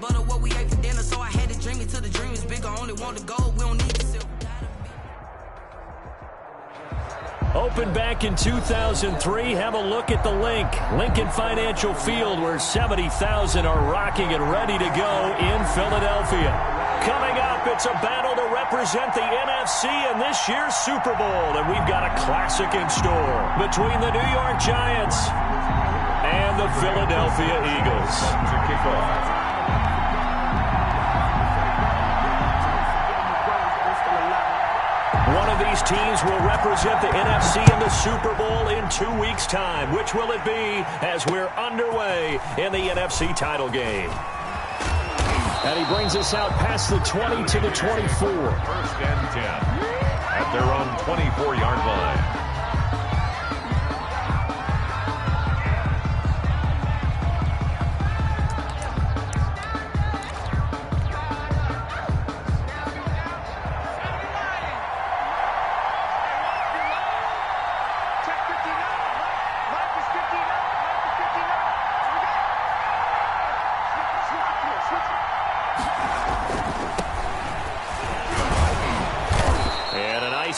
butter what we ate for dinner, so I had to dream it till the dream is bigger. Only want the gold, we don't need the silver. Opened back in 2003. Have a look at the link. Lincoln Financial Field, where 70,000 are rocking and ready to go in Philadelphia. Coming up, it's a battle to represent the NFC in this year's Super Bowl. And we've got a classic in store between the New York Giants and the Philadelphia Eagles. To kick off. One of these teams will represent the NFC in the Super Bowl in 2 weeks' time. Which will it be as we're underway in the NFC title game? And he brings us out past the 20 to the 24. First and 10 at their own 24-yard line.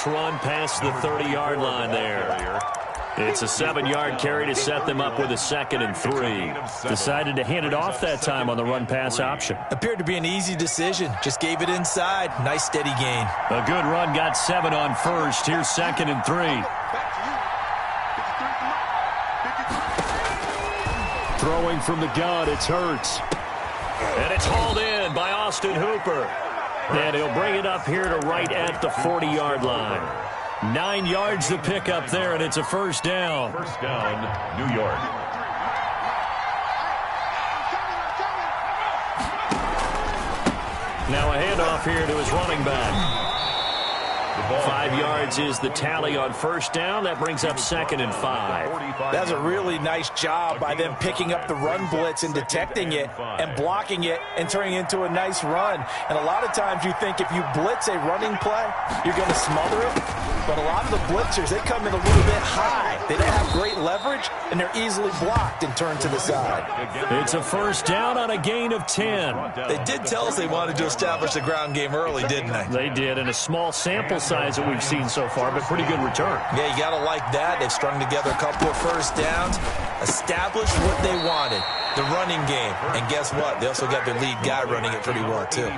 Run past the 30-yard line there. It's a 7-yard carry to set them up with a 2nd and 3. Decided to hand it off that time on the run-pass option. Appeared to be an easy decision. Just gave it inside. Nice steady gain. A good run, got 7 on first. Here's 2nd and 3. Throwing from the gun, it's Hurts. And it's hauled in by Austin Hooper. And he'll bring it up here to right at the 40-yard line. 9 yards to pick up there, and it's a first down. First down, New York. Now a handoff here to his running back. 5 yards is the tally on first down. That brings up 2nd and 5. That's a really nice job by them picking up the run blitz and detecting it and blocking it and turning it into a nice run. And a lot of times you think if you blitz a running play, you're going to smother it. But a lot of the blitzers, they come in a little bit high. They don't have great leverage, and they're easily blocked and turned to the side. It's a first down on a gain of 10. They did tell us they wanted to establish the ground game early, didn't they? They did, in a small sample size that we've seen so far, but pretty good return. Yeah, you got to like that. They've strung together a couple of first downs, established what they wanted, the running game. And guess what? They also got their lead guy running it pretty well, too.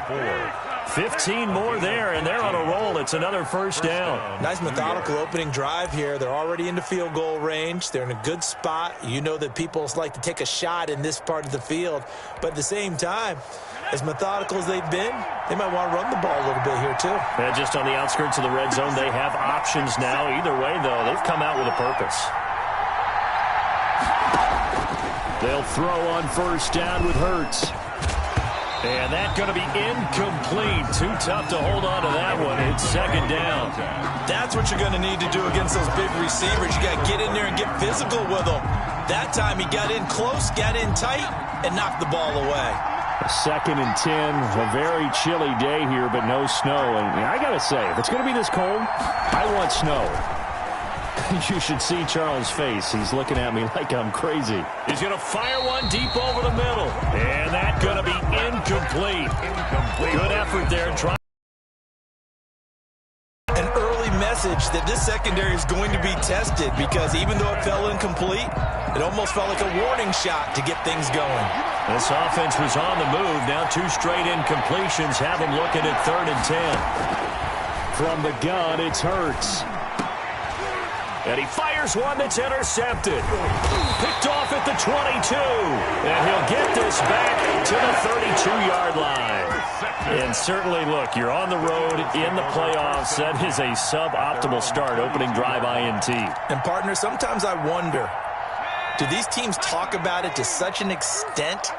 15 more there, and they're on a roll. It's another first down. Nice methodical opening drive here. They're already into field goal range. They're in a good spot. You know that people like to take a shot in this part of the field. But at the same time, as methodical as they've been, they might want to run the ball a little bit here, too. Yeah, just on the outskirts of the red zone, they have options now. Either way, though, they've come out with a purpose. They'll throw on first down with Hurts. And that's going to be incomplete. Too tough to hold on to that one. It's 2nd down. That's what you're going to need to do against those big receivers. You got to get in there and get physical with them. That time he got in close, got in tight, and knocked the ball away. 2nd and 10. A very chilly day here, but no snow. And I got to say, if it's going to be this cold, I want snow. You should see Charles' face. He's looking at me like I'm crazy. He's going to fire one deep over the middle. And that's going to be incomplete. Good effort there. An early message that this secondary is going to be tested, because even though it fell incomplete, it almost felt like a warning shot to get things going. This offense was on the move. Now 2 straight incompletions have them looking at 3rd and 10. From the gun, it's Hurts. And he fires one that's intercepted. Picked off at the 22. And he'll get this back to the 32-yard line. And certainly, look, you're on the road in the playoffs. That is a suboptimal start, opening drive INT. And, partner, sometimes I wonder, do these teams talk about it to such an extent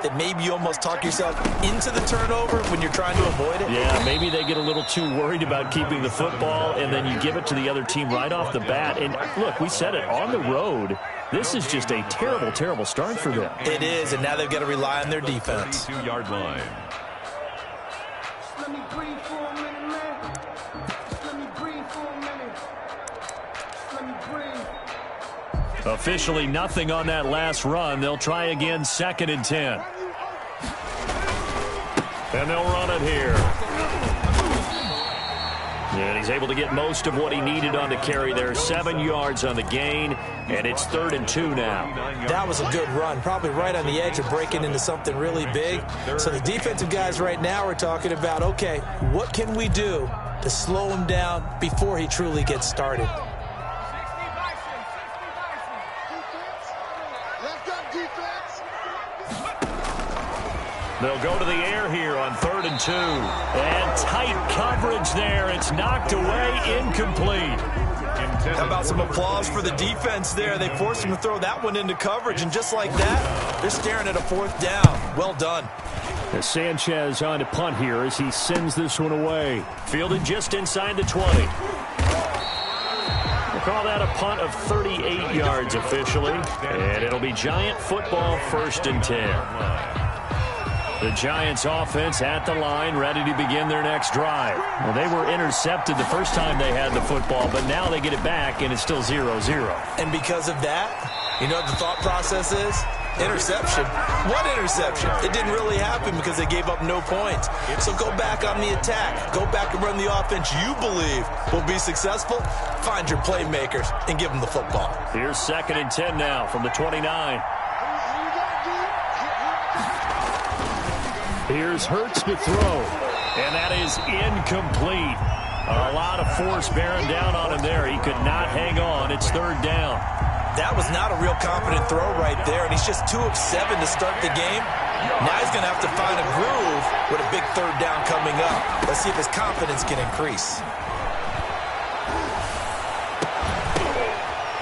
that maybe you almost talk yourself into the turnover when you're trying to avoid it? Yeah, maybe they get a little too worried about keeping the football, and then you give it to the other team right off the bat. And look, we said it, on the road, this is just a terrible, terrible start for them. It is, and now they've got to rely on their defense. 2-yard line. Let me breathe for a minute, man. Let me breathe for a minute. Let me breathe. Officially nothing on that last run. They'll try again, 2nd and 10. And they'll run it here. And he's able to get most of what he needed on the carry there. 7 yards on the gain, and it's 3rd and 2 now. That was a good run, probably right on the edge of breaking into something really big. So the defensive guys right now are talking about, okay, what can we do to slow him down before he truly gets started? They'll go to the air here on 3rd and 2. And tight coverage there. It's knocked away, incomplete. How about some applause for the defense there? They forced him to throw that one into coverage, and just like that, they're staring at a 4th down. Well done. As Sanchez on to punt here as he sends this one away. Fielded just inside the 20. We'll call that a punt of 38 yards officially. And it'll be Giant football, 1st and 10. The Giants offense at the line, ready to begin their next drive. Well, they were intercepted the first time they had the football, but now they get it back, and it's still 0-0. And because of that, you know what the thought process is? Interception. What interception? It didn't really happen because they gave up no points. So go back on the attack. Go back and run the offense you believe will be successful. Find your playmakers and give them the football. Here's 2nd and 10 now from the 29. Here's Hurts to throw, and that is incomplete. A lot of force bearing down on him there. He could not hang on. It's 3rd down. That was not a real confident throw right there, and he's just 2 of 7 to start the game. Now he's going to have to find a groove with a big 3rd down coming up. Let's see if his confidence can increase.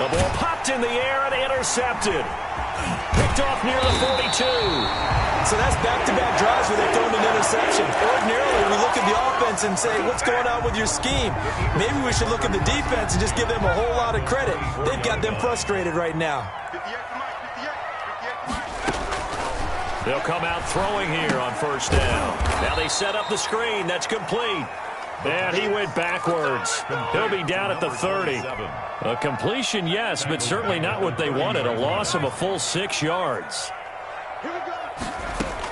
The ball popped in the air and intercepted. Picked off near the 42. So that's back-to-back drives where they've thrown an interception. Ordinarily, we look at the offense and say, what's going on with your scheme? Maybe we should look at the defense and just give them a whole lot of credit. They've got them frustrated right now. They'll come out throwing here on 1st down. Now they set up the screen. That's complete. And he went backwards. He'll be down at the 30. A completion, yes, but certainly not what they wanted. A loss of a full 6 yards.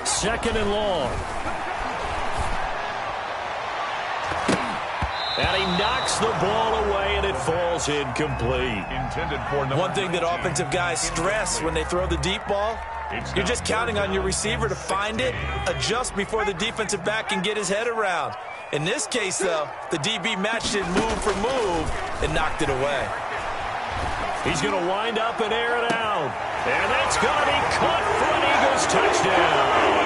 2nd and long. And he knocks the ball away, and it falls incomplete. One thing that offensive guys stress when they throw the deep ball, you're just counting on your receiver to find it, adjust before the defensive back can get his head around. In this case, though, the DB matched it move for move and knocked it away. He's going to wind up and air it out. And that's going to be caught for an Eagles touchdown.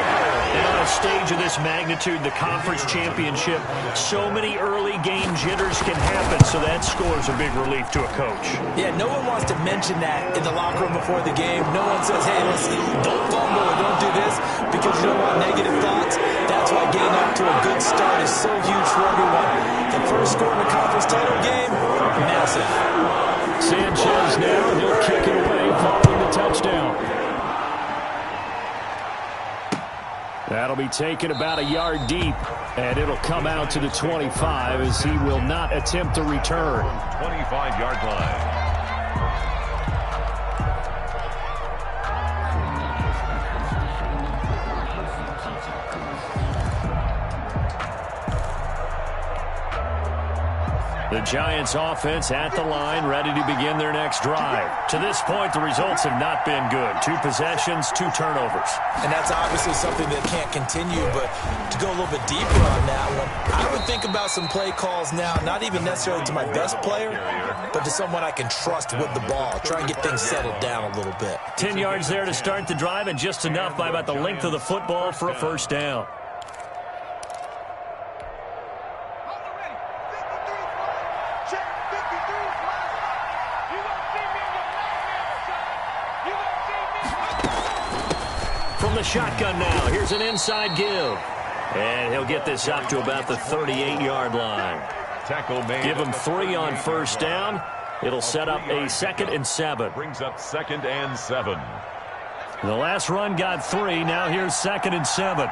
And on a stage of this magnitude, the conference championship, so many early game jitters can happen, so that scores a big relief to a coach. Yeah, no one wants to mention that in the locker room before the game. No one says, hey, listen, don't fumble or don't do this because you don't want negative thoughts. That's why getting up to a good start is so huge for everyone. The first score in the conference title game, massive. Sanchez now, he'll kick it away following the touchdown. That'll be taken about a yard deep, and it'll come out to the 25 as he will not attempt to return. 25-yard line. The Giants offense at the line, ready to begin their next drive. To this point, the results have not been good. 2 possessions, 2 turnovers. And that's obviously something that can't continue, but to go a little bit deeper on that one, I would think about some play calls now, not even necessarily to my best player, but to someone I can trust with the ball. Try and get things settled down a little bit. 10 yards there to start the drive, and just enough by about the length of the football for a 1st down. The shotgun now. Here's an inside give. And he'll get this up to about the 38-yard line. Give him 3 on 1st down. It'll set up a 2nd and 7. Brings up 2nd and 7. The last run got 3. Now here's 2nd and 7.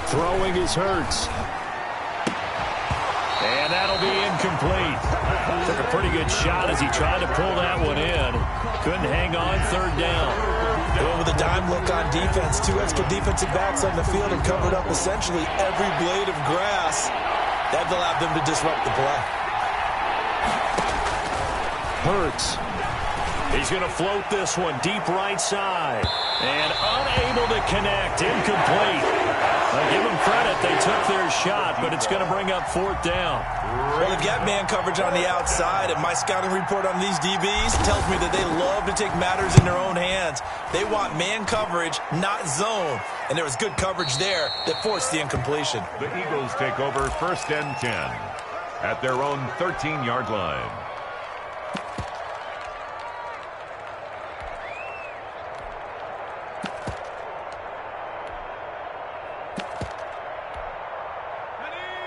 Throwing is Hurts. And that'll be incomplete. Took a pretty good shot as he tried to pull that one in. Couldn't hang on third down. Going with a dime look on defense. 2 extra defensive backs on the field and covered up essentially every blade of grass. That allowed them to disrupt the play. Hurts. He's going to float this one deep right side. And unable to connect. Incomplete. Now give them credit. They took their shot, but it's going to bring up fourth down. Well, they've got man coverage on the outside, and my scouting report on these DBs tells me that they love to take matters in their own hands. They want man coverage, not zone. And there was good coverage there that forced the incompletion. The Eagles take over 1st and 10 at their own 13-yard line.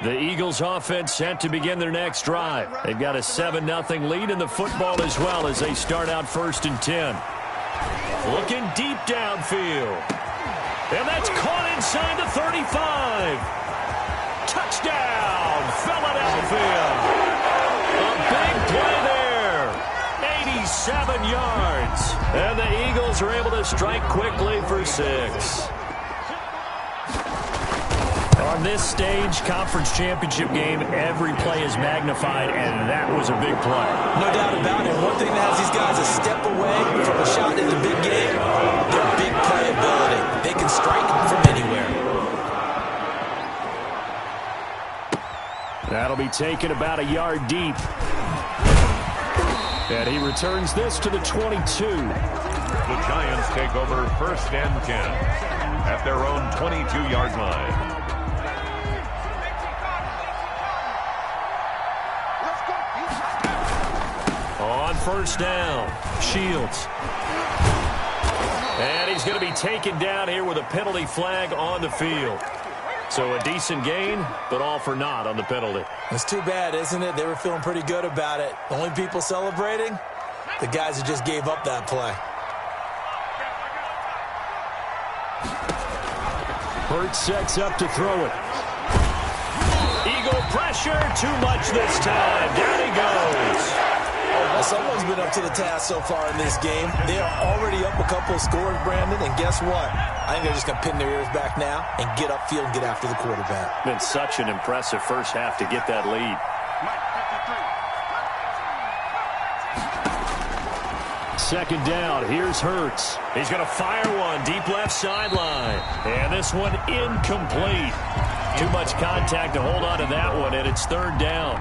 The Eagles offense set to begin their next drive. They've got a 7-0 lead in the football as well as they start out 1st and 10. Looking deep downfield. And that's caught inside the 35. Touchdown, Philadelphia. A big play there. 87 yards. And the Eagles are able to strike quickly for 6. On this stage, conference championship game, every play is magnified, and that was a big play. No doubt about it. One thing that has these guys a step away from a shot in the big game, their big play ability. They can strike from anywhere. That'll be taken about a yard deep. And he returns this to the 22. The Giants take over 1st and 10 at their own 22-yard line. On 1st down, Shields. And he's going to be taken down here with a penalty flag on the field. So a decent gain, but all for naught on the penalty. It's too bad, isn't it? They were feeling pretty good about it. The only people celebrating, the guys who just gave up that play. Hurts sets up to throw it. Eagle pressure, too much this time. Down he goes. Well, someone's been up to the task so far in this game. They are already up a couple of scores, Brandon, and guess what? I think they're just going to pin their ears back now and get upfield and get after the quarterback. Been such an impressive first half to get that lead. 2nd down, here's Hurts. He's going to fire one deep left sideline. And this one incomplete. Too much contact to hold on to that one, and it's 3rd down.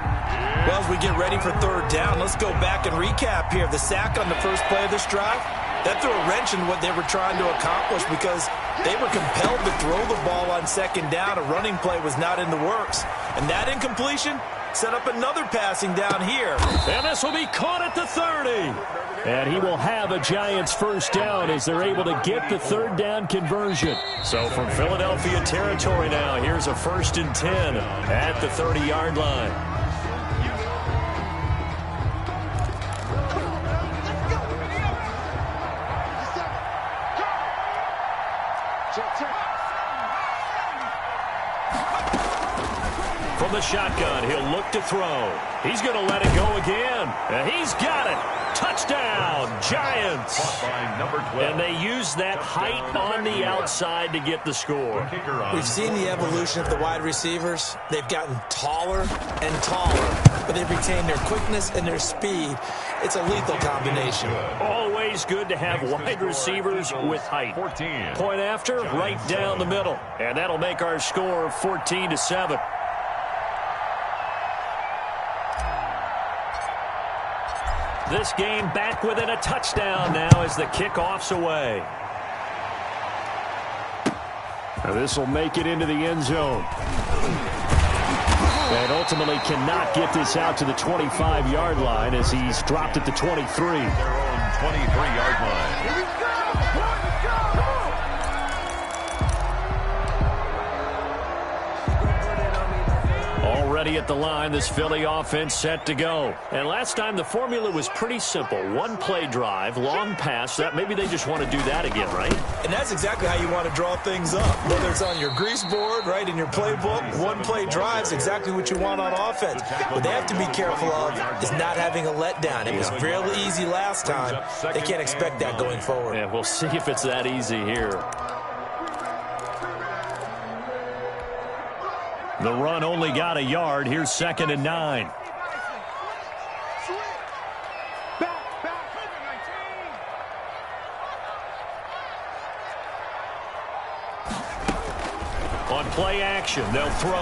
Well, as we get ready for 3rd down, let's go back and recap here. The sack on the first play of this drive, that threw a wrench in what they were trying to accomplish because they were compelled to throw the ball on 2nd down. A running play was not in the works. And that incompletion set up another passing down here. And this will be caught at the 30. And he will have a Giants 1st down as they're able to get the 3rd down conversion. So from Philadelphia territory now, here's a 1st and 10 at the 30-yard line. From the shotgun, he'll look to throw. He's going to let it go again. And he's got it. Touchdown, Giants. By number 12. And they use that height on the outside to get the score. We've seen the evolution of the wide receivers. They've gotten taller and taller, but they've retained their quickness and their speed. It's a lethal combination. Always good to have wide receivers with height. 14. Point after, right down the middle. And that'll make our score 14-7. This game back within a touchdown now as the kickoff's away. Now this will make it into the end zone. And ultimately cannot get this out to the 25-yard line as he's dropped at the 23. Their own 23-yard line. Here we go! Let's go! Come on! ready at the line. This Philly offense set to go. And last time the formula was pretty simple. One play drive, long pass. That maybe they just want to do that again, right? And that's exactly how you want to draw things up. Whether it's on your grease board, right, in your playbook, one play drive is exactly what you want on offense. What they have to be careful of is not having a letdown. It was really easy last time. They can't expect that going forward. Yeah, we'll see if it's that easy here. The run only got a yard. Here's 2nd and 9. On play action, they'll throw.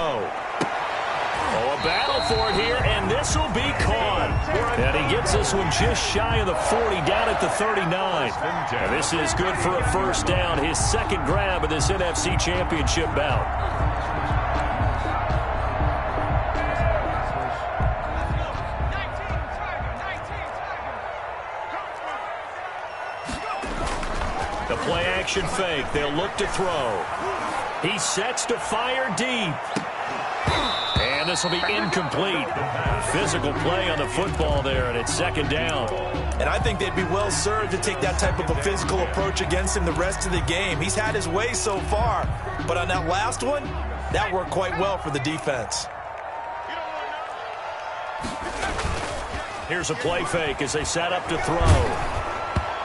Oh, a battle for it here, and this will be caught. And he gets this one just shy of the 40, down at the 39. And this is good for a first down, his second grab of this NFC Championship bout. The play action fake. They'll look to throw. He sets to fire deep. And this will be incomplete. Physical play on the football there, and it's 2nd down. And I think they'd be well served to take that type of a physical approach against him the rest of the game. He's had his way so far, but on that last one, that worked quite well for the defense. Here's a play fake as they set up to throw.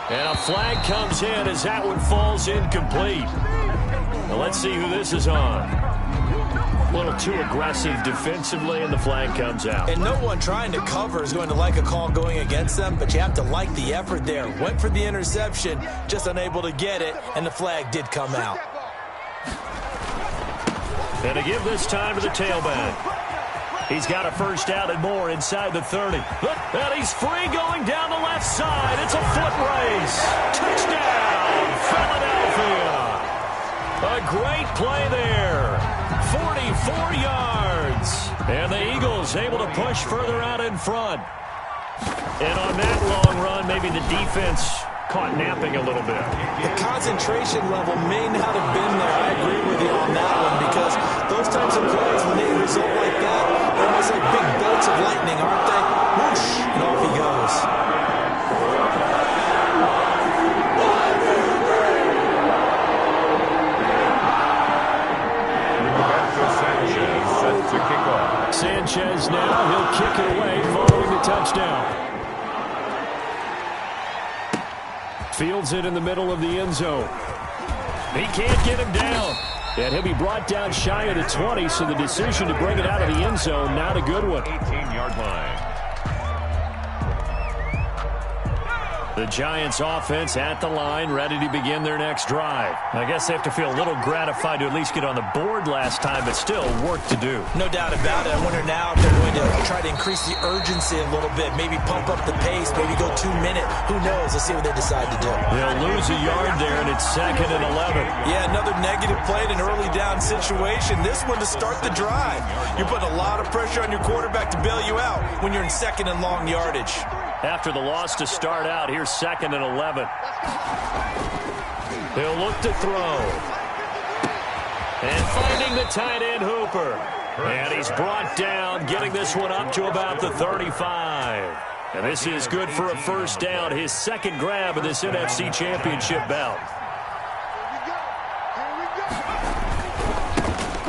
And a flag comes in as that one falls incomplete. Now let's see who this is on. A little too aggressive defensively, and the flag comes out. And no one trying to cover is going to like a call going against them, but you have to like the effort there. Went for the interception, just unable to get it, and the flag did come out. And to give this time to the tailback. He's got a first down and more inside the 30. And he's free going down the left side. It's a foot race. Touchdown, Philadelphia. A great play there. 44 yards. And the Eagles able to push further out in front. And on that long run, maybe the defense caught napping a little bit. The concentration level may not have been there. I agree with you on that one, because those types of plays, when they result like that, they're almost like big bolts of lightning, aren't they? Whoosh, and off he goes. Sanchez now, he'll kick it away following the touchdown. Fields it in the middle of the end zone. He can't get him down. And he'll be brought down shy of the 20, so the decision to bring it out of the end zone, not a good one. 18-yard line. The Giants offense at the line, ready to begin their next drive. I guess they have to feel a little gratified to at least get on the board last time, but still work to do. No doubt about it. I wonder now if they're going to try to increase the urgency a little bit, maybe pump up the pace, maybe go 2 minute. Who knows? Let's see what they decide to do. They'll lose a yard there, and it's 2nd and 11. Yeah, another negative play in an early down situation. This one to start the drive. You're putting a lot of pressure on your quarterback to bail you out when you're in 2nd and long yardage. After the loss to start out, here's 2nd and 11. He'll look to throw. And finding the tight end, Hooper. And he's brought down, getting this one up to about the 35. And this is good for a first down, his second grab of this NFC Championship bout.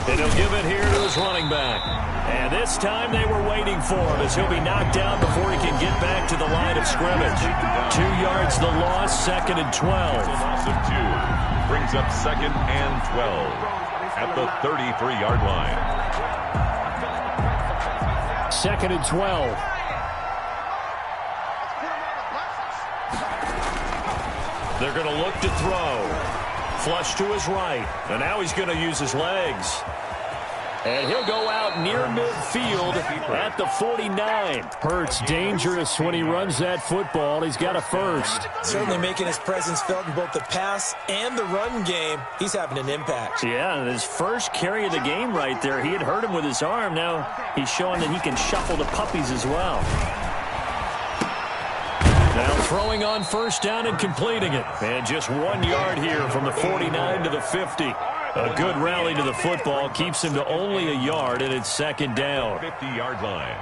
And he'll give it here to his running back. And this time they were waiting for him, as he'll be knocked down before he can get back to the line of scrimmage. 2 yards the loss, 2nd and 12. Loss of 2 brings up 2nd and 12 at the 33-yard line. 2nd and 12. They're going to look to throw. Flush to his right. And now he's going to use his legs. And he'll go out near midfield at the 49. Hurts dangerous when he runs that football. He's got a first. Certainly making his presence felt in both the pass and the run game. He's having an impact. Yeah, his first carry of the game right there. He had hurt him with his arm. Now he's showing that he can shuffle the puppies as well. Now throwing on first down and completing it. And just 1 yard here from the 49 to the 50. A good rally to the football keeps him to only a yard, and it's second down. 50-yard line.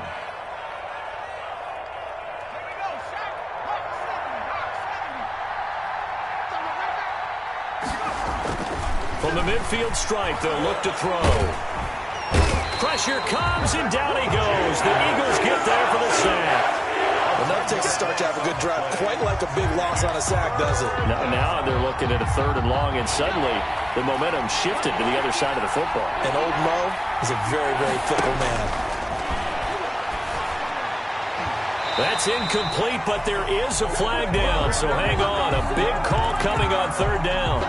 From the midfield stripe, they'll look to throw. Pressure comes, and down he goes. The Eagles get there for the sack. Enough takes a start to have a good drive. Quite like a big loss on a sack, does it? Now they're looking at a 3rd and long, and suddenly the momentum shifted to the other side of the football. And old Mo is a very, very fickle man. That's incomplete, but there is a flag down, so hang on. A big call coming on 3rd down.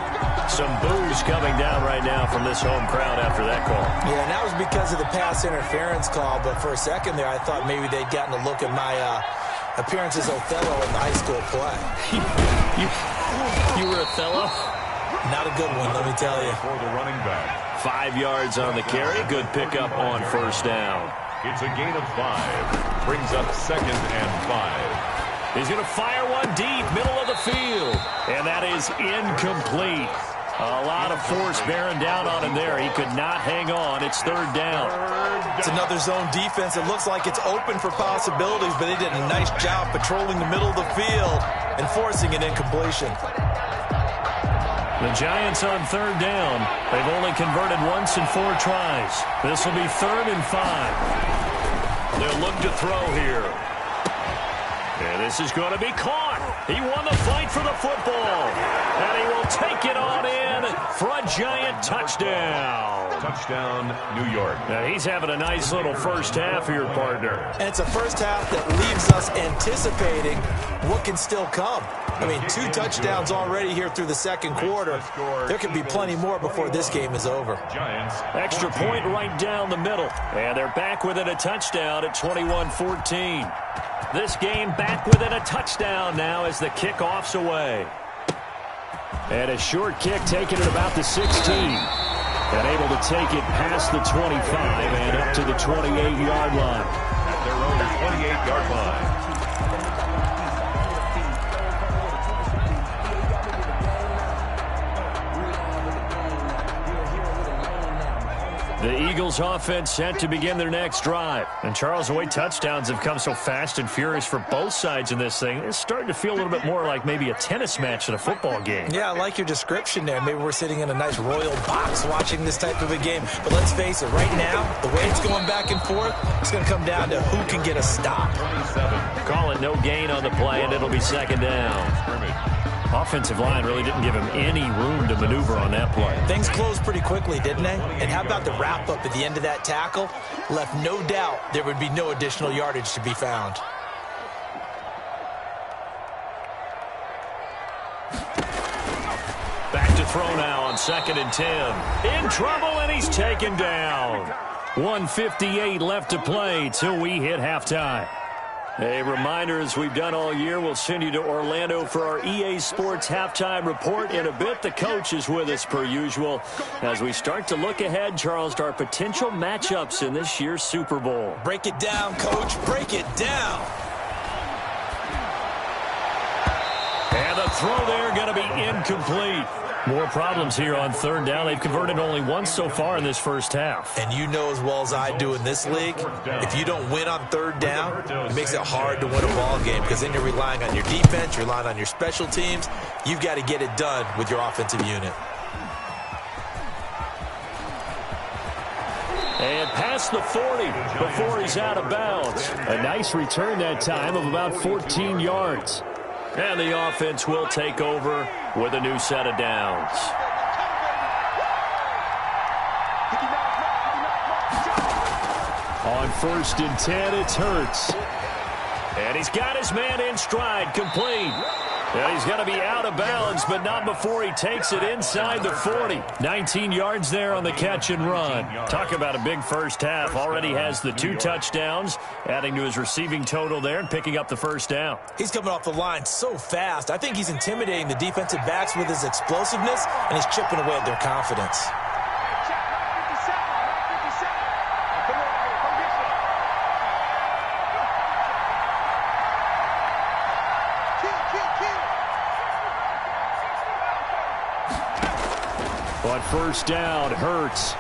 Some boos coming down right now from this home crowd after that call. Yeah, and that was because of the pass interference call, but for a second there I thought maybe they'd gotten a look at my appearance as Othello in the high school play. You were Othello? Not a good one, let me tell you. For the running back. 5 yards on the carry. Good pickup on 1st down. It's a gain of 5. Brings up 2nd and 5. He's going to fire one deep, middle of the field. And that is incomplete. A lot of force bearing down on him there. He could not hang on. It's 3rd down. It's another zone defense. It looks like it's open for possibilities, but they did a nice job patrolling the middle of the field and forcing an incompletion. The Giants on 3rd down. They've only converted once in 4 tries. This will be 3rd and 5. They'll look to throw here. And this is going to be caught. He won the fight for the football. And he will take it on in for a Giant touchdown. Touchdown, New York. Now he's having a nice little first half here, partner. And it's a first half that leaves us anticipating what can still come. I mean, 2 touchdowns already here through the 2nd quarter. There could be plenty more before this game is over. Giants. Extra point right down the middle. And they're back within a touchdown at 21-14. This game back within a touchdown now as the kickoff's away. And a short kick taken at about the 16. And able to take it past the 25 and up to the 28-yard line. At their own 28-yard line. The Eagles offense set to begin their next drive. And Charles, the way touchdowns have come so fast and furious for both sides in this thing, it's starting to feel a little bit more like maybe a tennis match than a football game. Yeah, I like your description there. Maybe we're sitting in a nice royal box watching this type of a game. But let's face it, right now, the way it's going back and forth, it's going to come down to who can get a stop. Call it no gain on the play, and it'll be 2nd down. Offensive line really didn't give him any room to maneuver on that play. Things closed pretty quickly, didn't they? And how about the wrap-up at the end of that tackle? Left no doubt there would be no additional yardage to be found. Back to throw now on 2nd and 10. In trouble, and he's taken down. 1:58 left to play till we hit halftime. A reminder, as we've done all year, we'll send you to Orlando for our EA Sports Halftime Report. In a bit, the coach is with us per usual as we start to look ahead, Charles, to our potential matchups in this year's Super Bowl. Break it down, Coach. Break it down. And the throw there going to be incomplete. More problems here on 3rd down. They've converted only once so far in this first half. And you know as well as I do in this league, if you don't win on 3rd down, it makes it hard to win a ball game because then you're relying on your defense, you're relying on your special teams. You've got to get it done with your offensive unit. And past the 40 before he's out of bounds. A nice return that time of about 14 yards. And the offense will take over with a new set of downs. On 1st and 10, it's Hurts. And he's got his man in stride, complete. And he's going to be out of bounds, but not before he takes it inside the 40. 19 yards there on the catch and run. Talk about a big first half. Already has the 2 touchdowns, adding to his receiving total there and picking up the 1st down. He's coming off the line so fast. I think he's intimidating the defensive backs with his explosiveness, and he's chipping away at their confidence. On first down, Hurts.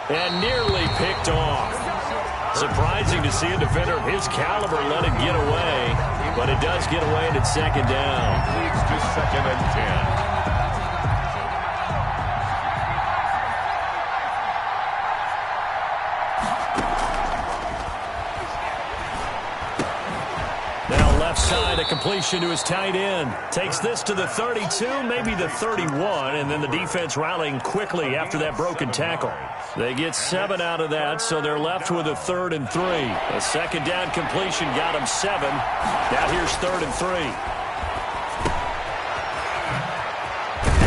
And nearly picked off. Surprising to see a defender of his caliber let it get away, but it does get away and it's second down. Leads to 2nd and 10. Side, a completion to his tight end. Takes this to the 32, maybe the 31, and then the defense rallying quickly after that broken tackle. They get 7 out of that, so they're left with a 3rd and 3. A second down completion got them 7. Now here's 3rd and 3.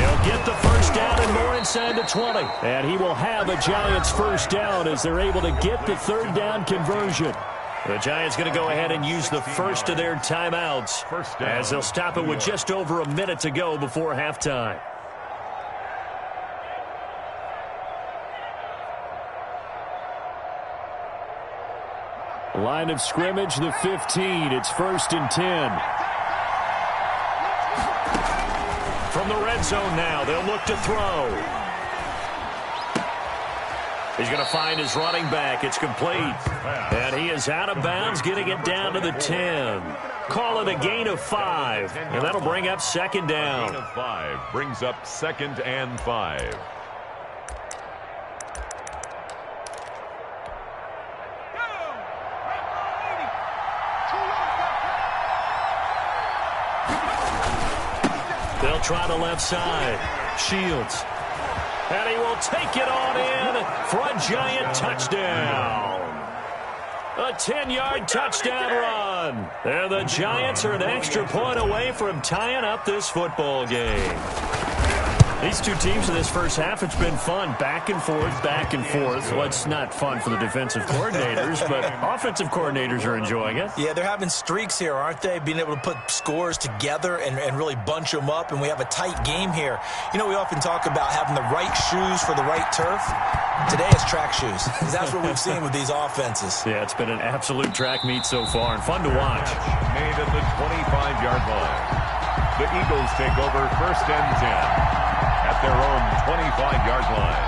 He'll get the first down and more inside the 20. And he will have a Giants first down as they're able to get the 3rd down conversion. The Giants going to go ahead and use the first of their timeouts as they'll stop it with just over a minute to go before halftime. Line of scrimmage, the 15. It's 1st and 10. From the red zone now, they'll look to throw. He's going to find his running back. It's complete. And he is out of bounds, getting it down to the 10. Call it a gain of 5. And that'll bring up 2nd down. Gain of 5 brings up 2nd and 5. They'll try the left side. Shields. And he will take it on in for a Giant touchdown. A 10-yard touchdown run. And the Giants are an extra point away from tying up this football game. These two teams in this first half, it's been fun. Back and forth, back and forth. Well, it's not fun for the defensive coordinators, but offensive coordinators are enjoying it. Yeah, they're having streaks here, aren't they? Being able to put scores together and really bunch them up, and we have a tight game here. You know, we often talk about having the right shoes for the right turf. Today it's track shoes, because that's what we've seen with these offenses. Yeah, it's been an absolute track meet so far, and fun to watch. Made at the 25-yard line. The Eagles take over 1st and 10. At their own 25-yard line.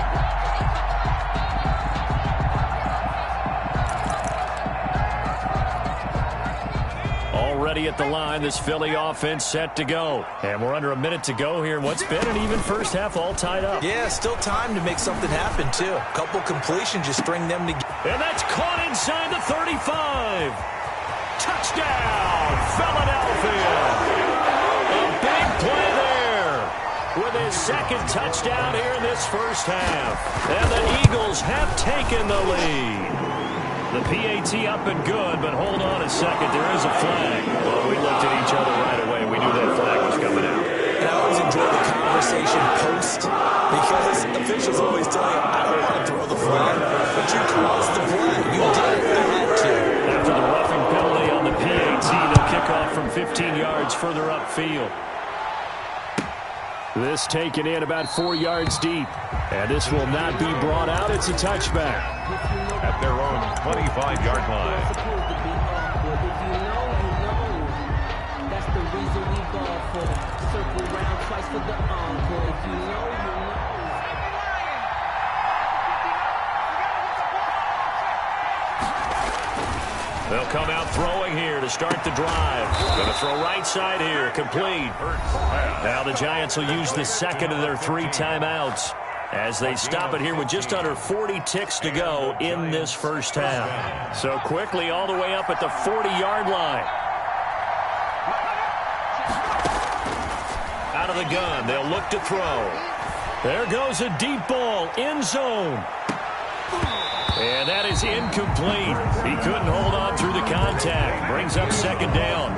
Already at the line, this Philly offense set to go. And we're under a minute to go here in what's been an even first half all tied up. Yeah, still time to make something happen, too. A couple completions, just string them together. And that's caught inside the 35. Touchdown, Philadelphia. A big play there with his 2nd touchdown here in this first half. And the Eagles have taken the lead. The PAT up and good, but hold on a second. There is a flag. Well, we looked at each other right away. We knew that flag was coming out. And I always enjoy the conversation post because officials always tell you, I don't want to throw the flag, but you caused the play. You did it. You had to. After the roughing penalty on the PAT, they'll kick off from 15 yards further upfield. This taken in about 4 yards deep. And this will not be brought out. It's a touchback. At their own 25-yard line. That's the reason we ball for. Circle round twice for the encore. If you know, you know. They'll come out throwing here to start the drive. Going to throw right side here. Complete. Now the Giants will use the 2nd of their 3 timeouts as they stop it here with just under 40 ticks to go in this first half. So quickly all the way up at the 40-yard line. Out of the gun. They'll look to throw. There goes a deep ball. End zone. And that is incomplete. He couldn't hold on through the contact. Brings up 2nd down.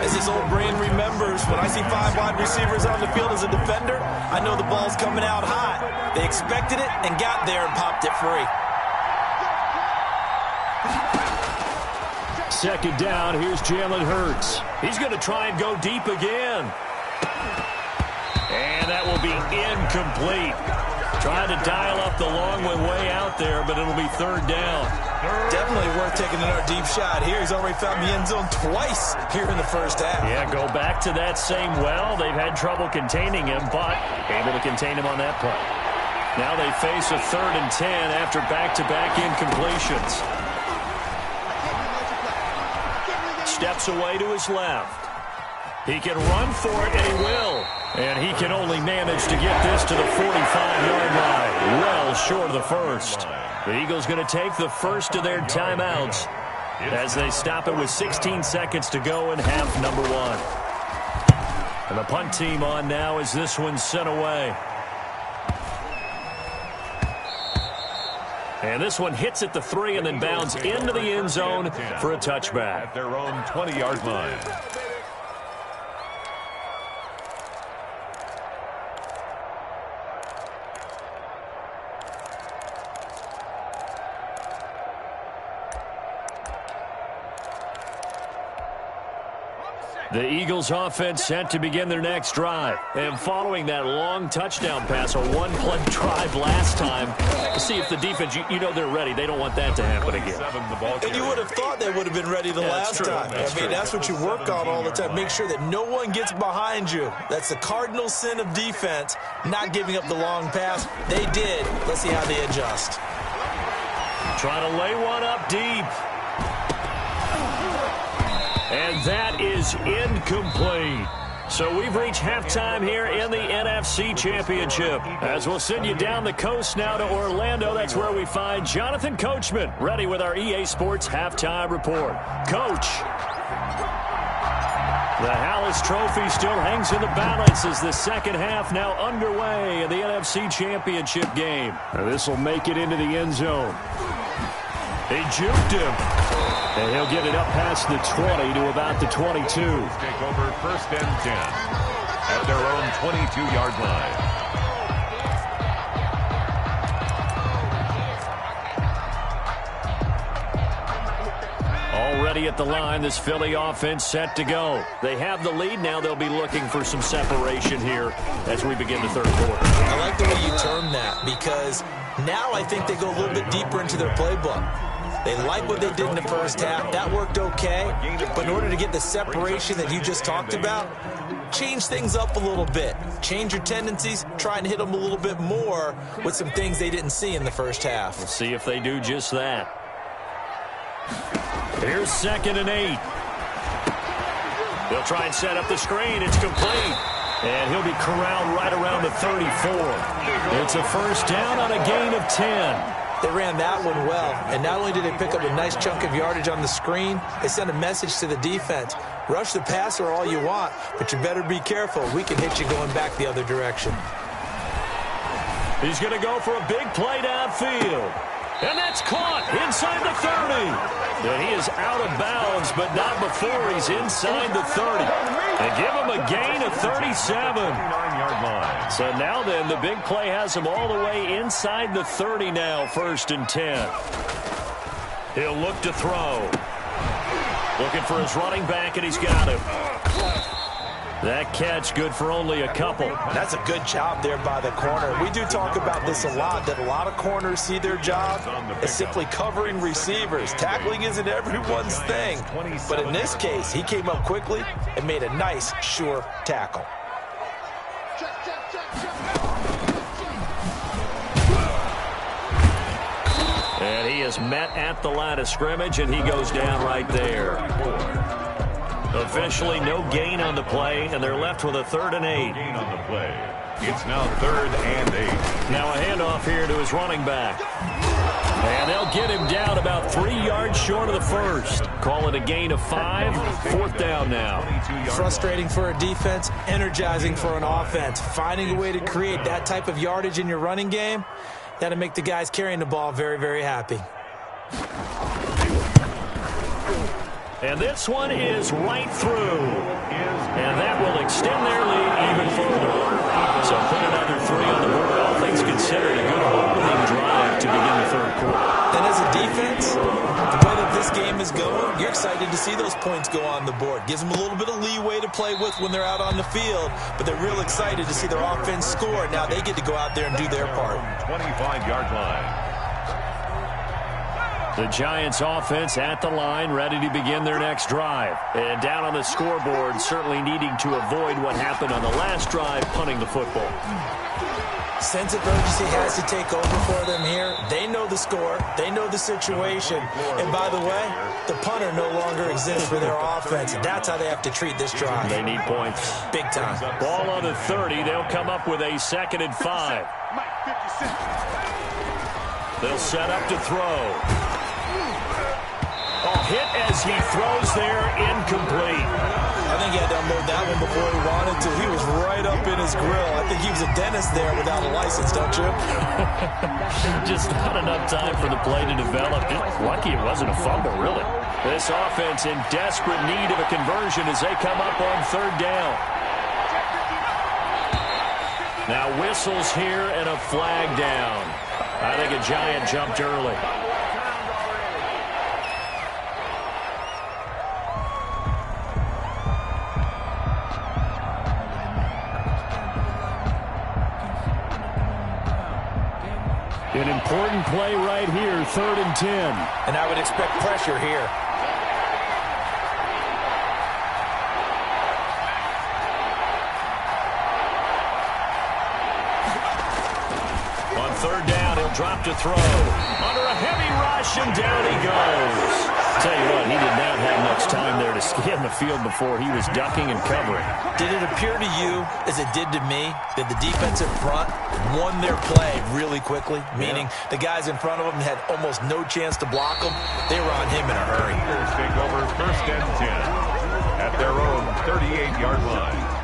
As this old brain remembers, when I see 5 wide receivers on the field as a defender, I know the ball's coming out hot. They expected it and got there and popped it free. 2nd down. Here's Jalen Hurts. He's going to try and go deep again. And that will be incomplete. Trying to dial up the long one way out there, but it'll be 3rd down. Definitely worth taking another deep shot here. He's already found the end zone twice here in the first half. Yeah, go back to that same well. They've had trouble containing him, but able to contain him on that play. Now they face a 3rd and 10 after back-to-back incompletions. Steps away to his left. He can run for it, and he will. And he can only manage to get this to the 45-yard line. Well short of the first. The Eagles going to take the first of their timeouts as they stop it with 16 seconds to go in half number 1. And the punt team on now as this one's sent away. And this one hits at the 3 and then bounds into the end zone for a touchback. At their own 20-yard line. The Eagles offense set to begin their next drive. And following that long touchdown pass, a one-play drive last time, to see if the defense, you know they're ready. They don't want that to happen again. And you would have thought they would have been ready the last time. That's what you work on all the time. Make sure that no one gets behind you. That's the cardinal sin of defense, not giving up the long pass. They did. Let's see how they adjust. Trying to lay one up deep. And that is incomplete. So we've reached halftime here in the NFC Championship. As we'll send you down the coast now to Orlando, that's where we find Jonathan Coachman, ready with our EA Sports Halftime Report. Coach. The Hallis Trophy still hangs in the balance as the second half now underway in the NFC Championship game. This will make it into the end zone. He juked him. And he'll get it up past the 20 to about the 22. Take over 1st and 10 at their own 22-yard line. Already at the line, this Philly offense set to go. They have the lead. Now they'll be looking for some separation here as we begin the third quarter. I like the way you term that because now I think they go a little bit deeper into their playbook. They like what they did in the first half. That worked okay. But in order to get the separation that you just talked about, change things up a little bit. Change your tendencies. Try and hit them a little bit more with some things they didn't see in the first half. We'll see if they do just that. Here's 2nd and 8. They'll try and set up the screen. It's complete. And he'll be corralled right around the 34. It's a first down on a gain of 10. They ran that one well, and not only did they pick up a nice chunk of yardage on the screen, they sent a message to the defense. Rush the passer all you want, but you better be careful. We can hit you going back the other direction. He's going to go for a big play downfield. And that's caught inside the 30. And he is out of bounds, but not before he's inside the 30. And give him a gain of 37. 39-yard line. So now then, the big play has him all the way inside the 30 now, 1st and 10. He'll look to throw. Looking for his running back, and he's got him. That catch good for only a couple. That's a good job there by the corner. We do talk about this a lot, that a lot of corners see their job as simply covering receivers. Tackling isn't everyone's thing. But in this case, he came up quickly and made a nice, sure tackle. And he is met at the line of scrimmage, and he goes down right there. Officially no gain on the play, and they're left with a 3rd and 8. Gain on the play. It's now 3rd and 8. Now a handoff here to his running back. And they'll get him down about 3 yards short of the first. Call it a gain of 5. 4th down now. Frustrating for a defense, energizing for an offense. Finding a way to create that type of yardage in your running game, that'll make the guys carrying the ball very, very happy. And this one is right through. And that will extend their lead even further. So put another 3 on the board. All things considered, a good opening drive to begin the third quarter. And as a defense, the way that this game is going, you're excited to see those points go on the board. Gives them a little bit of leeway to play with when they're out on the field, but they're real excited to see their offense score. Now they get to go out there and do their part. 25-yard line. The Giants offense at the line, ready to begin their next drive. And down on the scoreboard, certainly needing to avoid what happened on the last drive, punting the football. Sense of urgency has to take over for them here. They know the score. They know the situation. And by the way, the punter no longer exists for their offense. That's how they have to treat this drive. They need points. Big time. Ball on the 30. They'll come up with a 2nd and 5. They'll set up to throw. Oh, hit as he throws there, incomplete. I think he had to unload that one before he wanted to. He was right up in his grill. I think he was a dentist there without a license, don't you? Just not enough time for the play to develop. Lucky it wasn't a fumble, really. This offense in desperate need of a conversion as they come up on 3rd down. Now whistles here and a flag down. I think a Giant jumped early. An important play right here, 3rd and 10. And I would expect pressure here. On 3rd down, he'll drop to throw. Under a heavy rush, and down he goes. Tell you what, he did not have much time there to scan the field before he was ducking and covering. Did it appear to you, as it did to me, that the defensive front won their play really quickly? Meaning the guys in front of them had almost no chance to block them. They were on him in a hurry. Take over 1st and 10 at their own 38-yard line.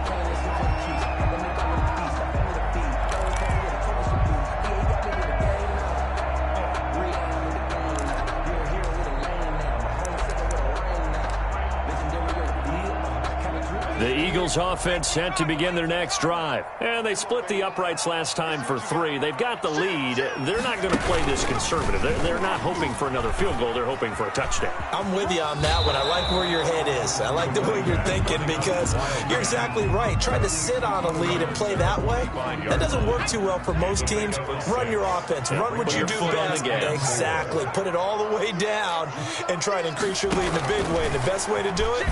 The Eagles offense set to begin their next drive. And they split the uprights last time for 3. They've got the lead. They're not going to play this conservative. They're not hoping for another field goal. They're hoping for a touchdown. I'm with you on that one. I like where your head is. I like the way you're thinking because you're exactly right. Trying to sit on a lead and play that way, that doesn't work too well for most teams. Run your offense. Run what you do best. Exactly. Put it all the way down and try to increase your lead in a big way. And the best way to do it,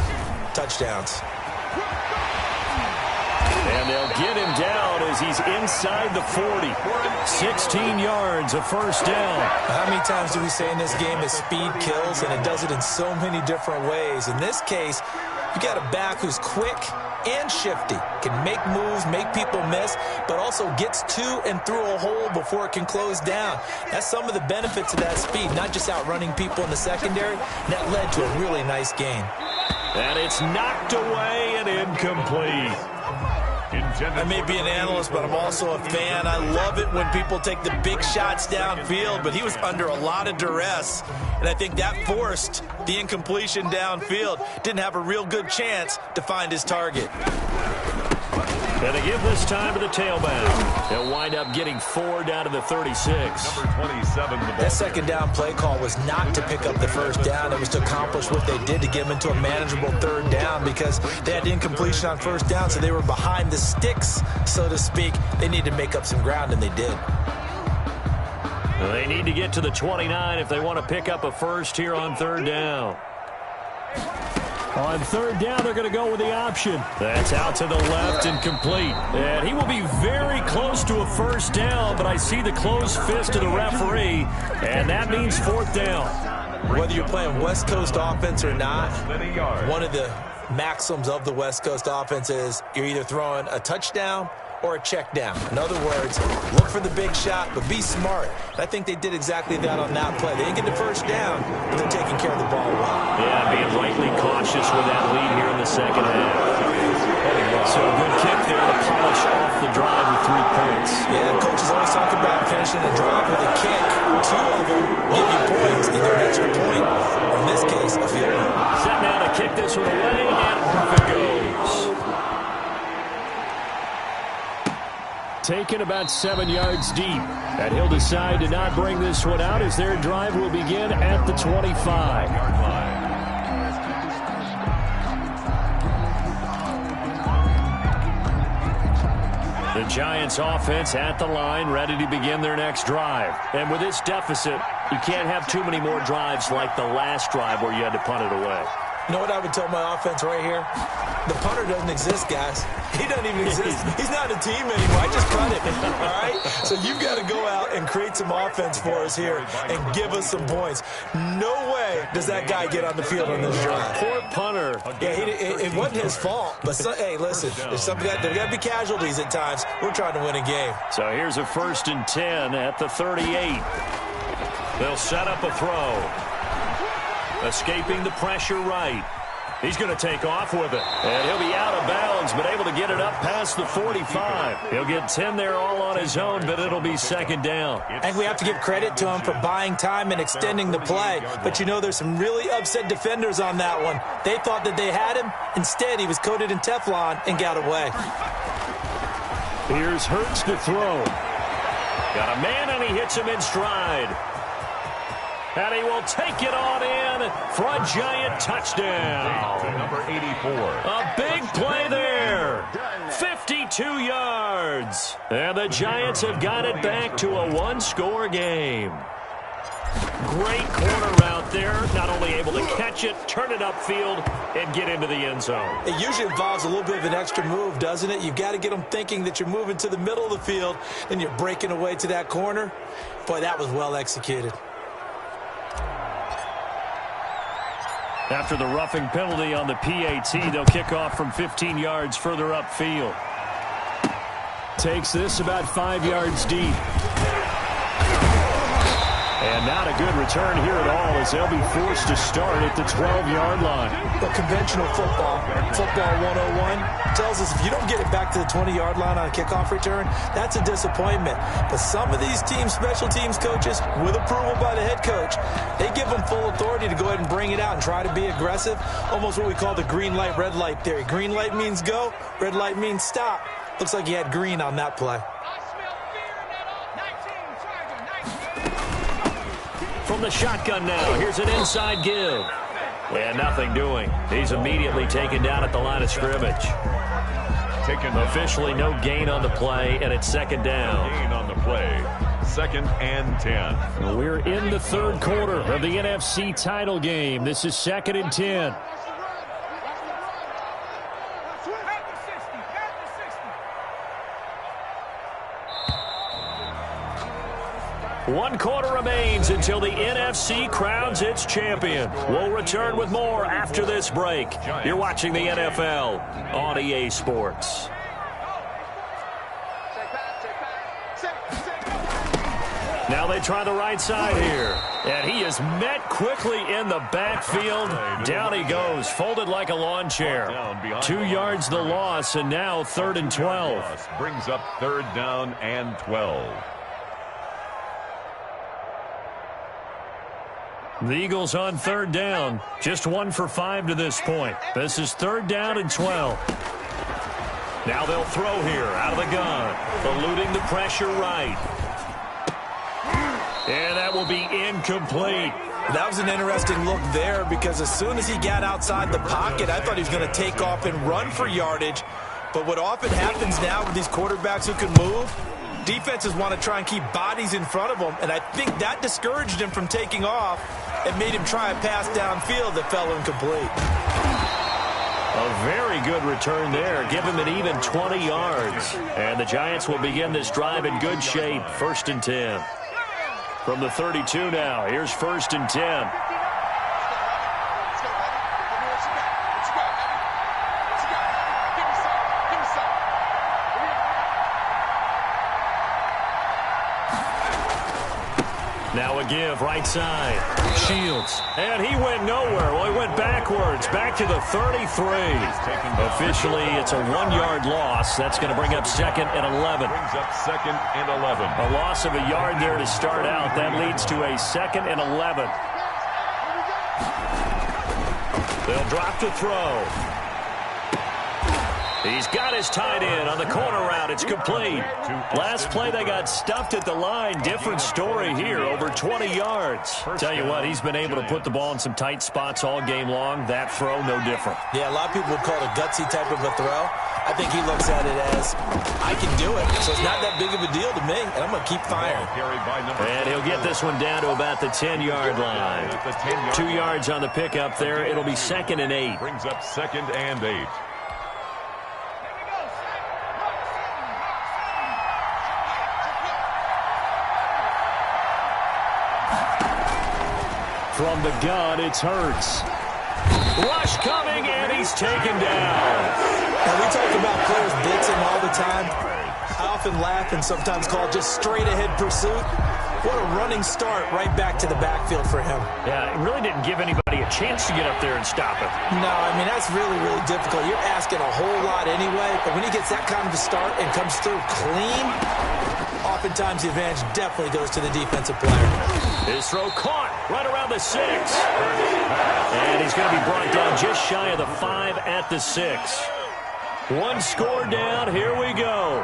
touchdowns. And they'll get him down as he's inside the 40. 16 yards, a 1st down. How many times do we say in this game that speed kills, and it does it in so many different ways? In this case, you got a back who's quick and shifty, can make moves, make people miss, but also gets to and through a hole before it can close down. That's some of the benefits of that speed, not just outrunning people in the secondary. And that led to a really nice gain. And it's knocked away and incomplete. I may be an analyst, but I'm also a fan. I love it when people take the big shots downfield, but he was under a lot of duress, and I think that forced the incompletion downfield. Didn't have a real good chance to find his target. And they give this time to the tailback. They'll wind up getting 4 down to the 36. Number 27. That 2nd down play call was not to pick up the 1st down. It was to accomplish what they did to get them into a manageable 3rd down because they had incompletion on 1st down, so they were behind the sticks, so to speak. They needed to make up some ground, and they did. They need to get to the 29 if they want to pick up a 1st here on 3rd down. On 3rd down, they're going to go with the option. That's out to the left and complete. And he will be very close to a 1st down, but I see the closed fist of the referee, and that means 4th down. Whether you're playing West Coast offense or not, one of the maxims of the West Coast offense is you're either throwing a touchdown or a check down. In other words, look for the big shot, but be smart. And I think they did exactly that on that play. They didn't get the 1st down, but they're taking care of the ball well. Yeah, being rightly cautious with that lead here in the 2nd half. So a good kick there to polish off the drive with 3 points. Yeah, coaches always talk about finishing a drive with a kick. 2 of them give you points, either an extra point, or in this case, a field goal. Set now to kick this one away, and off it goes. Taken about 7 yards deep. And he'll decide to not bring this one out as their drive will begin at the 25. The Giants offense at the line, ready to begin their next drive. And with this deficit, You can't have too many more drives like the last drive where you had to punt it away. You know what I would tell my offense right here? The punter doesn't exist, guys. He doesn't even exist. He's not a team anymore. I just cut him, all right? So you've got to go out and create some offense for us here and give us some points. No way does that guy get on the field on this drive. Poor punter. Yeah, it wasn't his fault. But, hey, listen, there's there got to be casualties at times. We're trying to win a game. So here's a 1st and 10 at the 38. They'll set up a throw. Escaping the pressure right. He's going to take off with it. And he'll be out of bounds, but able to get it up past the 45. He'll get 10 there all on his own, but it'll be 2nd down. I think we have to give credit to him for buying time and extending the play. But, you know, there's some really upset defenders on that one. They thought that they had him. Instead, he was coated in Teflon and got away. Here's Hurts to throw. Got a man, and he hits him in stride. And he will take it on in for a giant touchdown. Number 84. A big play there. 52 yards. And the Giants have got it back to a one-score game. Great corner route there. Not only able to catch it, turn it upfield, and get into the end zone. It usually involves a little bit of an extra move, doesn't it? You've got to get them thinking that you're moving to the middle of the field, and you're breaking away to that corner. Boy, that was well executed. After the roughing penalty on the PAT, they'll kick off from 15 yards further upfield. Takes this about 5 yards deep. And not a good return here at all as they'll be forced to start at the 12-yard line. But conventional football 101, tells us if you don't get it back to the 20-yard line on a kickoff return, that's a disappointment. But some of these special teams coaches, with approval by the head coach, they give them full authority to go ahead and bring it out and try to be aggressive. Almost what we call the green light, red light theory. Green light means go, red light means stop. Looks like he had green on that play. From the shotgun now, here's an inside give. And nothing doing. He's immediately taken down at the line of scrimmage. Officially no gain on the play, and it's 2nd down. Gain on the play. 2nd and 10. We're in the 3rd quarter of the NFC title game. This is 2nd and 10. One quarter remains until the NFC crowns its champion. We'll return with more after this break. You're watching the NFL on EA Sports. Now they try the right side here. And he is met quickly in the backfield. Down he goes, folded like a lawn chair. 2 yards the loss, and now 3rd and 12. Brings up 3rd down and 12. The Eagles on 3rd down. Just 1 for 5 to this point. This is 3rd down and 12. Now they'll throw here out of the gun. Eluding the pressure right. And that will be incomplete. That was an interesting look there because as soon as he got outside the pocket, I thought he was going to take off and run for yardage. But what often happens now with these quarterbacks who can move, defenses want to try and keep bodies in front of them, and I think that discouraged him from taking off and made him try a pass downfield that fell incomplete. A very good return there. Give him an even 20 yards. And the Giants will begin this drive in good shape. 1st and 10. From the 32 now, here's 1st and 10. Now a give, right side. Shields. And he went nowhere. Well, he went backwards, back to the 33. Officially, it's a 1-yard loss. That's going to bring up 2nd and 11. Brings up 2nd and 11. A loss of a yard there to start out. That leads to a 2nd and 11. They'll drop to throw. He's got his tight end on the corner route. It's complete. Last play, they got stuffed at the line. Different story here, over 20 yards. Tell you what, he's been able to put the ball in some tight spots all game long. That throw, no different. Yeah, a lot of people would call it a gutsy type of a throw. I think he looks at it as, I can do it, so it's not that big of a deal to me, and I'm going to keep firing. And he'll get this one down to about the 10-yard line. 2 yards on the pickup there. It'll be 2nd and 8. Brings up 2nd and 8. From the gun, it's Hurts. Rush coming, and he's taken down. Now, we talk about players blitzing all the time. I often laugh and sometimes call it just straight-ahead pursuit. What a running start right back to the backfield for him. Yeah, it really didn't give anybody a chance to get up there and stop him. No, I mean, that's really, really difficult. You're asking a whole lot anyway, but when he gets that kind of a start and comes through clean, oftentimes the advantage definitely goes to the defensive player. His throw caught right around the 6. And he's going to be brought down just shy of the 5 at the 6. One score down. Here we go.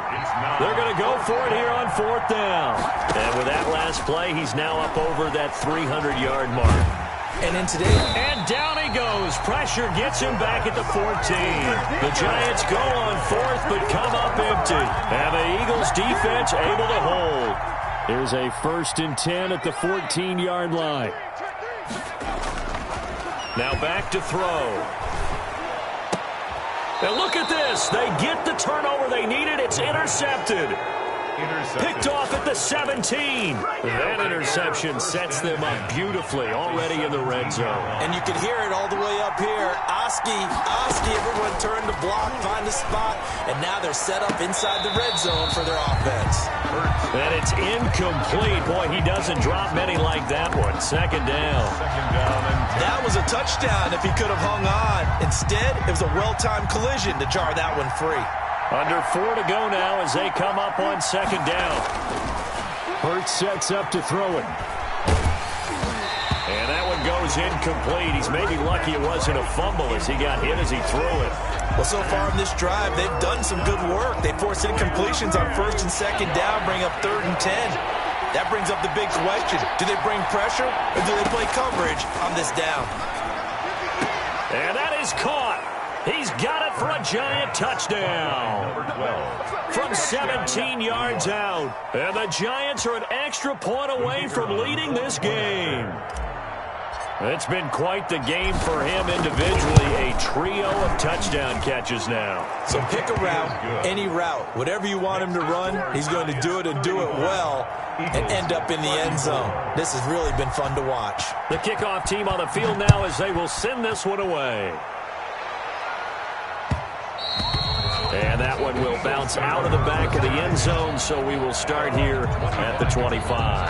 They're going to go for it here on 4th down. And with that last play, he's now up over that 300-yard mark. And down he goes. Pressure gets him back at the 14. The Giants go on 4th, but come up empty. And the Eagles defense able to hold. Here's a 1st and 10 at the 14-yard line. Now back to throw. And look at this. They get the turnover they needed. It's intercepted. Picked off at the 17. That interception sets them up beautifully already in the red zone. And you can hear it all the way up here. Oski, everyone turned to block, find a spot, and now they're set up inside the red zone for their offense. And it's incomplete. Boy, he doesn't drop many like that one. 2nd down. That was a touchdown if he could have hung on. Instead, it was a well-timed collision to jar that one free. Under 4 to go now as they come up on 2nd down. Hurts sets up to throw it. And that one goes incomplete. He's maybe lucky it wasn't a fumble as he got hit as he threw it. Well, so far in this drive, they've done some good work. They force incompletions on 1st and 2nd down, bring up 3rd and 10. That brings up the big question. Do they bring pressure or do they play coverage on this down? And that is caught. He's got it for a Giant touchdown. From 17 yards out. And the Giants are an extra point away from leading this game. It's been quite the game for him individually. A trio of touchdown catches now. So pick a route, any route. Whatever you want him to run, he's going to do it and do it well and end up in the end zone. This has really been fun to watch. The kickoff team on the field now as they will send this one away. And that one will bounce out of the back of the end zone, so we will start here at the 25.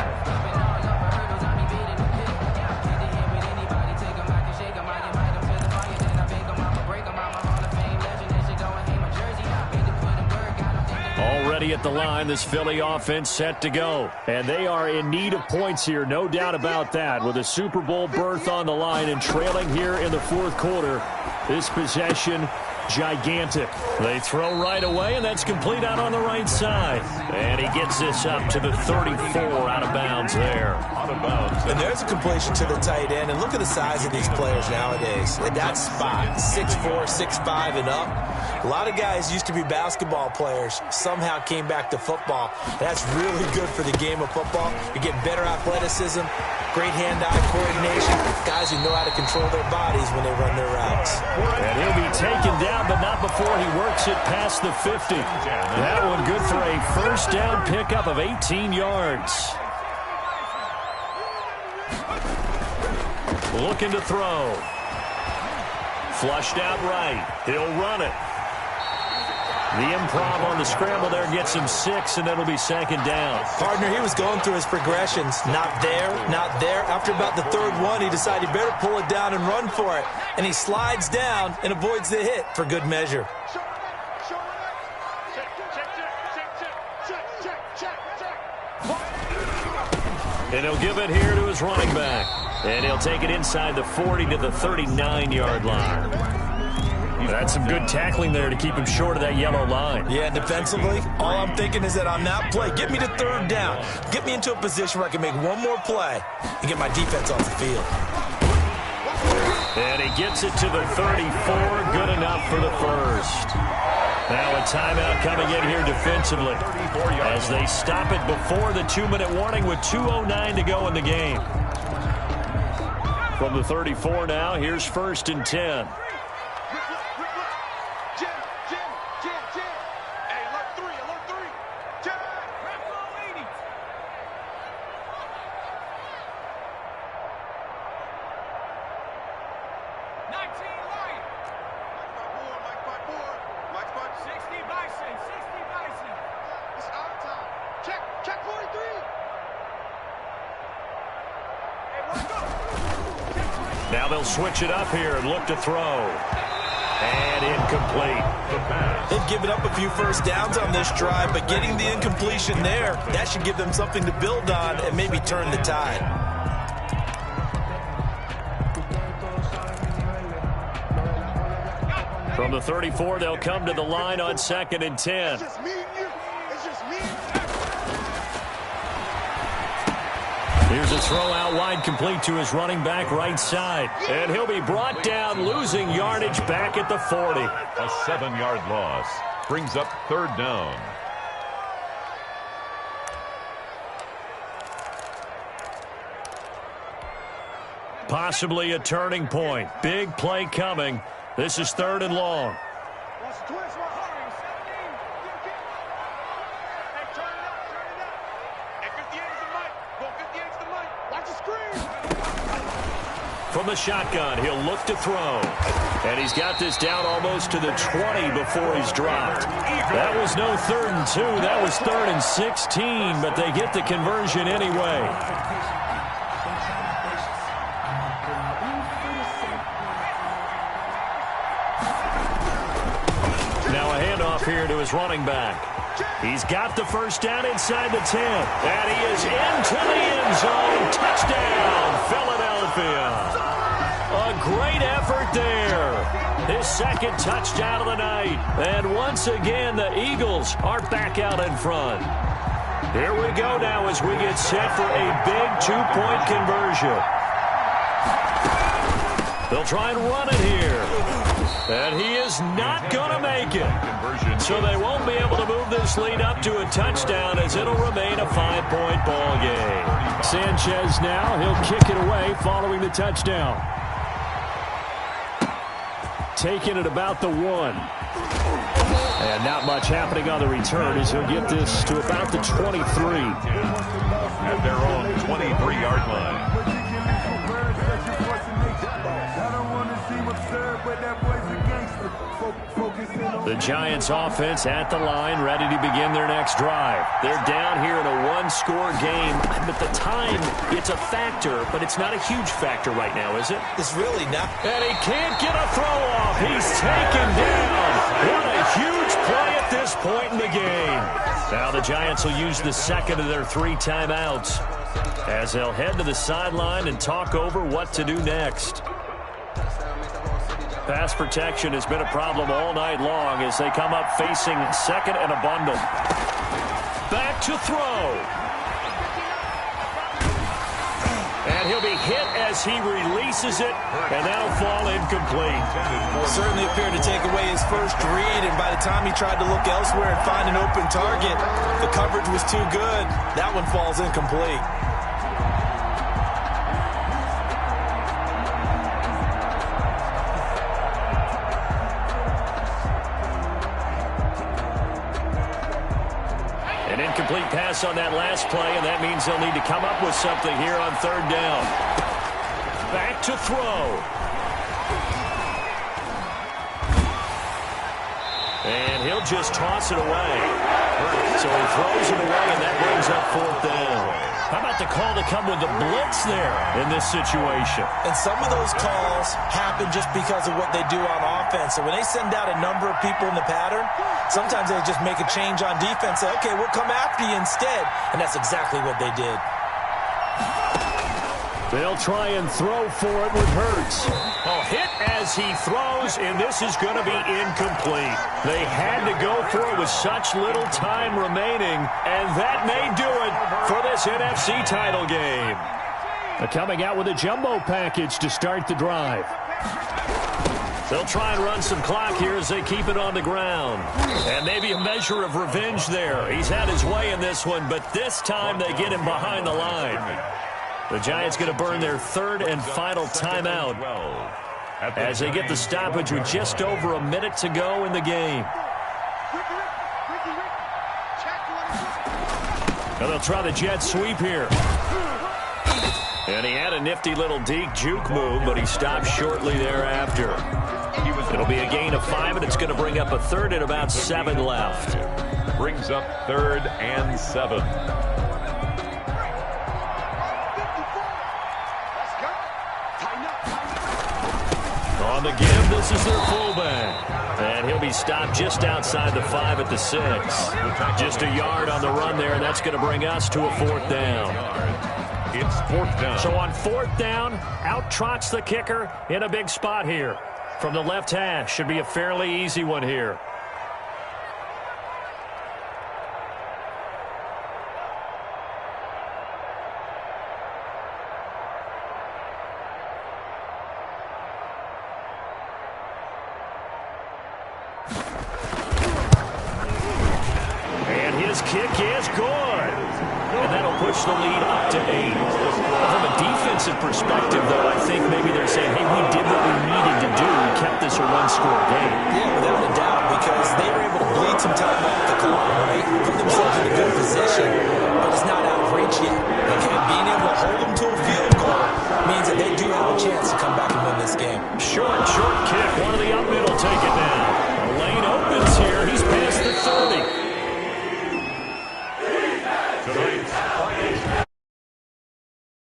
Already at the line, this Philly offense set to go. And they are in need of points here, no doubt about that. With a Super Bowl berth on the line and trailing here in the 4th quarter, this possession gigantic. They throw right away, and that's complete out on the right side. And he gets this up to the 34 out of bounds there. Out of bounds. And there's a completion to the tight end. And look at the size of these players nowadays. At that spot, 6'4", 6'5", and up. A lot of guys used to be basketball players, somehow came back to football. That's really good for the game of football. You get better athleticism, great hand-eye coordination, guys who know how to control their bodies when they run their routes. And he'll be taken down, but not before he works it past the 50. That one good for a 1st down pickup of 18 yards. Looking to throw. Flushed out right. He'll run it. The improv on the scramble there gets him 6, and it'll be 2nd down. Partner, he was going through his progressions. Not there, not there. After about the 3rd one, he decided he better pull it down and run for it. And he slides down and avoids the hit for good measure. And he'll give it here to his running back. And he'll take it inside the 40 to the 39-yard line. That's some good tackling there to keep him short of that yellow line. Yeah, defensively, all I'm thinking is that on that play, get me to third down. Get me into a position where I can make one more play and get my defense off the field. And he gets it to the 34. Good enough for the first. Now a timeout coming in here defensively as they stop it before the 2-minute warning with 2:09 to go in the game. From the 34 now, here's 1st and 10. Now they'll switch it up here and look to throw. And incomplete. They've given up a few first downs on this drive, but getting the incompletion there, that should give them something to build on and maybe turn the tide. From the 34, they'll come to the line on 2nd and 10. Here's a throw out wide, complete to his running back right side. And he'll be brought down, losing yardage back at the 40. A 7-yard loss brings up 3rd down. Possibly a turning point. Big play coming. This is 3rd and long. From the shotgun, he'll look to throw. And he's got this down almost to the 20 before he's dropped. That was no 3rd and 2. That was 3rd and 16, but they get the conversion anyway. Now a handoff here to his running back. He's got the first down inside the 10. And he is into the end zone. Touchdown, Philadelphia. A great effort there. His 2nd touchdown of the night. And once again, the Eagles are back out in front. Here we go now as we get set for a big 2-point conversion. They'll try and run it here. And he is not going to make it. So they won't be able to move this lead up to a touchdown as it'll remain a 5-point ball game. Sanchez now, he'll kick it away following the touchdown. Taking it about the 1. And not much happening on the return as he'll get this to about the 23. At their own 23-yard line. The Giants offense at the line, ready to begin their next drive. They're down here in a 1-score game, but the time, it's a factor, but it's not a huge factor right now, is it? It's really not. And he can't get a throw off. He's taken down. What a huge play at this point in the game. Now the Giants will use the 2nd of their 3 timeouts as they'll head to the sideline and talk over what to do next. Pass protection has been a problem all night long as they come up facing 2nd and a bundle. Back to throw. And he'll be hit as he releases it, and that'll fall incomplete. Well, certainly appeared to take away his first read, and by the time he tried to look elsewhere and find an open target, the coverage was too good. That one falls incomplete. Incomplete pass on that last play, and that means they'll need to come up with something here on 3rd down. Back to throw. And he'll just toss it away. So he throws it away, and that brings up 4th down. How about the call to come with the blitz there in this situation? And some of those calls happen just because of what they do on offense. So when they send out a number of people in the pattern, sometimes they just make a change on defense. Say, okay, we'll come after you instead. And that's exactly what they did. They'll try and throw for it with Hurts. Oh, hit as as he throws, and this is going to be incomplete. They had to go for it with such little time remaining, and that may do it for this NFC title game. Coming out with a jumbo package to start the drive. They'll try and run some clock here as they keep it on the ground. And maybe a measure of revenge there. He's had his way in this one, but this time they get him behind the line. The Giants going to burn their third and final timeout as they get the stoppage with just over a minute to go in the game. Now they'll try the jet sweep here. And he had a nifty little deke juke move, but he stopped shortly thereafter. It'll be a gain of 5, and it's going to bring up a third and about 7 left. Brings up 3rd and 7. On the give, this is their fullback. And he'll be stopped just outside the 5 at the 6. Just a yard on the run there, and that's going to bring us to a 4th down. It's 4th down. So on 4th down, out trots the kicker in a big spot here. From the left hash, should be a fairly easy one here. And his kick is good. And that'll push the lead up to 8. From a defensive perspective, though, I think maybe they're saying, hey, we did what we needed to do. We kept this a one-score game. Yeah, without a doubt, because they were able to bleed some time off the clock, right? Put themselves in a good position, but it's not out of reach yet. Okay, being able to hold them to a field goal means that they do have a chance to come back and win this game. Short kick. One of the up middle take it